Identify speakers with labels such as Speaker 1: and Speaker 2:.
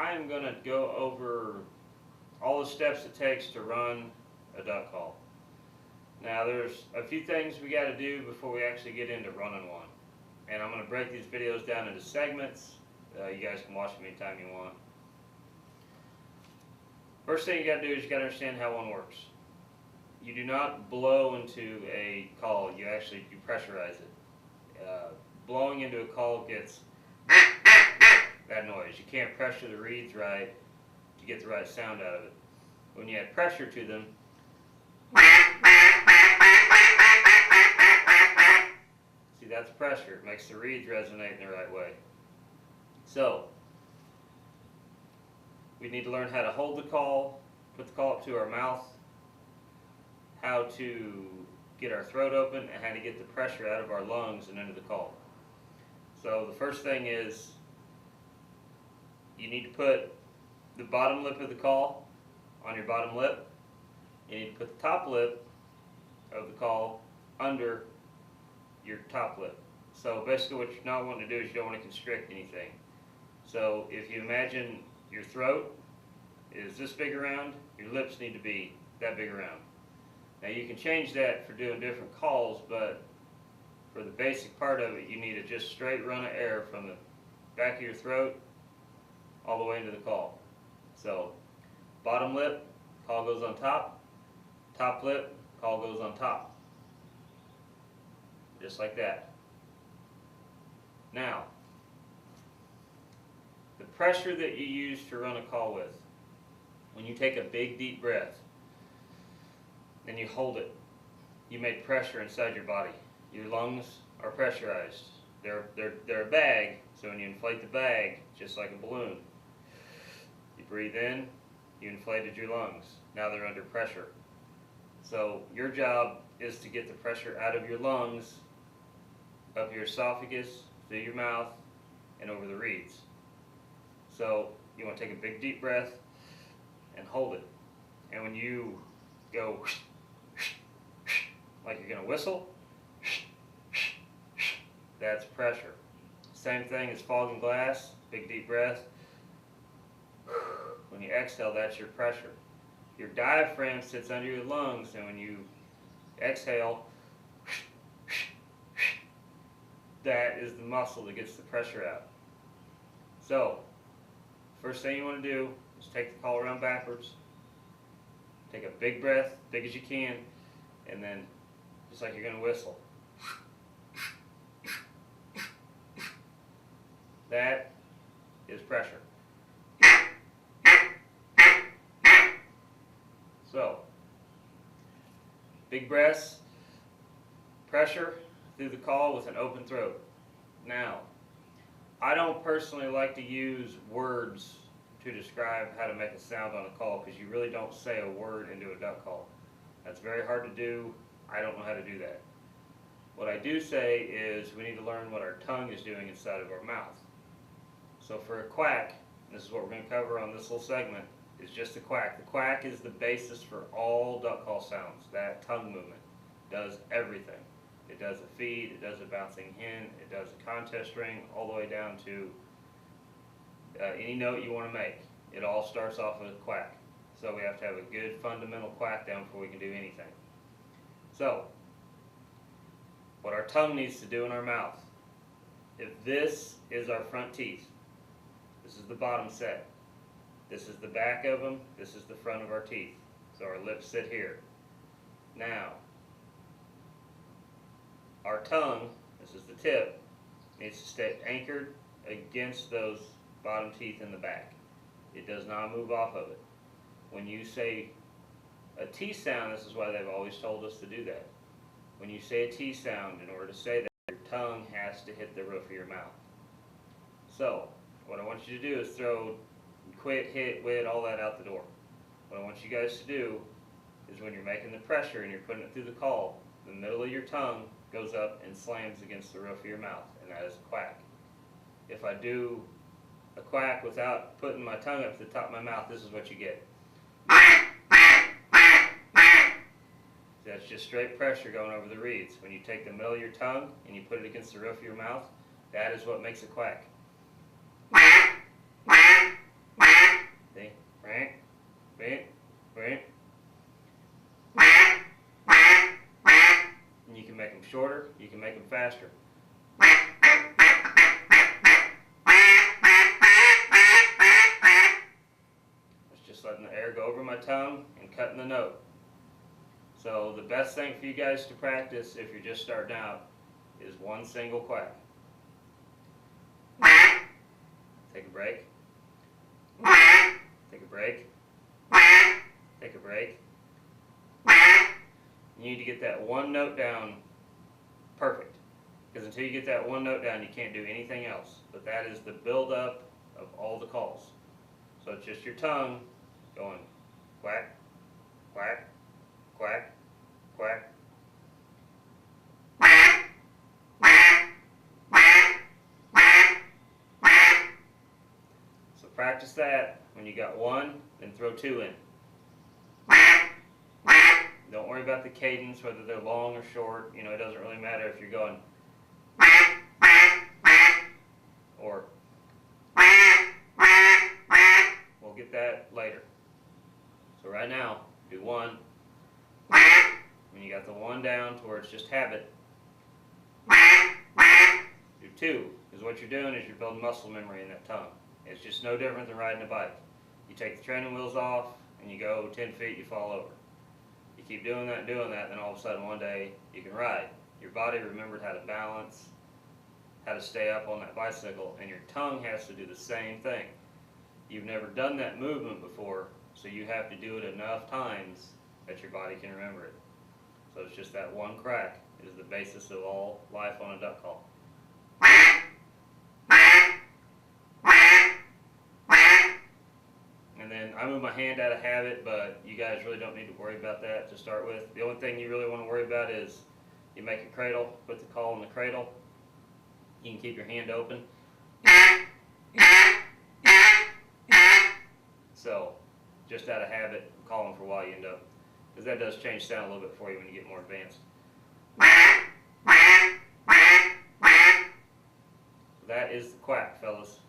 Speaker 1: I am going to go over all the steps it takes to run a duck call. Now there's a few things we got to do before we actually get into running one. And I'm going to break these videos down into segments. You guys can watch them anytime you want. First thing you got to do is you got to understand how one works. You do not blow into a call, you pressurize it. Blowing into a call gets that noise. You can't pressure the reeds right to get the right sound out of it. When you add pressure to them, see, that's pressure. It makes the reeds resonate in the right way. So, we need to learn how to hold the call, put the call up to our mouth, how to get our throat open, and how to get the pressure out of our lungs and into the call. So the first thing is you need to put the bottom lip of the call on your bottom lip. You need to put the top lip of the call under your top lip. So basically what you're not wanting to do is you don't want to constrict anything. So if you imagine your throat is this big around, your lips need to be that big around. Now you can change that for doing different calls, but for the basic part of it, you need a just straight run of air from the back of your throat all the way into the call. So bottom lip, call goes on top. Top lip, call goes on top. Just like that. Now, the pressure that you use to run a call with, when you take a big deep breath, then you hold it, you make pressure inside your body. Your lungs are pressurized. They're a bag, so when you inflate the bag, just like a balloon, you breathe in, you inflated your lungs. Now they're under pressure. So your job is to get the pressure out of your lungs, up your esophagus, through your mouth, and over the reeds. So you want to take a big deep breath and hold it. And when you go like you're going to whistle, that's pressure. Same thing as fogging glass, big deep breath. When you exhale, that's your pressure. Your diaphragm sits under your lungs, and when you exhale, that is the muscle that gets the pressure out. So, first thing you want to do is take the call around backwards. Take a big breath, big as you can, and then just like you're going to whistle. That is pressure. So, big breaths, pressure through the call with an open throat. Now, I don't personally like to use words to describe how to make a sound on a call because you really don't say a word into a duck call. That's very hard to do. I don't know how to do that. What I do say is we need to learn what our tongue is doing inside of our mouth. So for a quack, this is what we're going to cover on this little segment, is just a quack. The quack is the basis for all duck call sounds. That tongue movement does everything. It does a feed, it does a bouncing hen, it does a contest ring, all the way down to any note you want to make. It all starts off with a quack. So we have to have a good fundamental quack down before we can do anything. So, what our tongue needs to do in our mouth. If this is our front teeth, this is the bottom set. This is the back of them, this is the front of our teeth. So our lips sit here. Now, our tongue, this is the tip, needs to stay anchored against those bottom teeth in the back. It does not move off of it. When you say a T sound, this is why they've always told us to do that. When you say a T sound, in order to say that, your tongue has to hit the roof of your mouth. So, what I want you to do is throw quit, hit, wit, all that out the door. What I want you guys to do is when you're making the pressure and you're putting it through the call, the middle of your tongue goes up and slams against the roof of your mouth, and that is a quack. If I do a quack without putting my tongue up to the top of my mouth, this is what you get. That's just straight pressure going over the reeds. When you take the middle of your tongue and you put it against the roof of your mouth, that is what makes a quack. shorter, you can make them faster. It's just letting the air go over my tongue and cutting the note. So the best thing for you guys to practice if you're just starting out is one single quack. Take a break. Take a break. Take a break. You need to get that one note down perfect. Because until you get that one note down, you can't do anything else. But that is the build-up of all the calls. So it's just your tongue going quack, quack, quack, quack. So practice that. When you got one, then throw two in. Don't worry about the cadence, whether they're long or short. You know, it doesn't really matter if you're going or we'll get that later. So right now, do one. When you got the one down to where it's just habit, do two. Because what you're doing is you're building muscle memory in that tongue. It's just no different than riding a bike. You take the training wheels off and you go 10 feet, you fall over. You keep doing that and doing that, and then all of a sudden one day you can ride. Your body remembered how to balance, how to stay up on that bicycle, and your tongue has to do the same thing. You've never done that movement before, so you have to do it enough times that your body can remember it. So it's just that one crack is the basis of all life on a duck call. And then I move my hand out of habit, but you guys really don't need to worry about that to start with. The only thing you really want to worry about is you make a cradle, put the call in the cradle. You can keep your hand open. So, just out of habit, calling for a while you end up, because that does change sound a little bit for you when you get more advanced. That is the quack, fellas.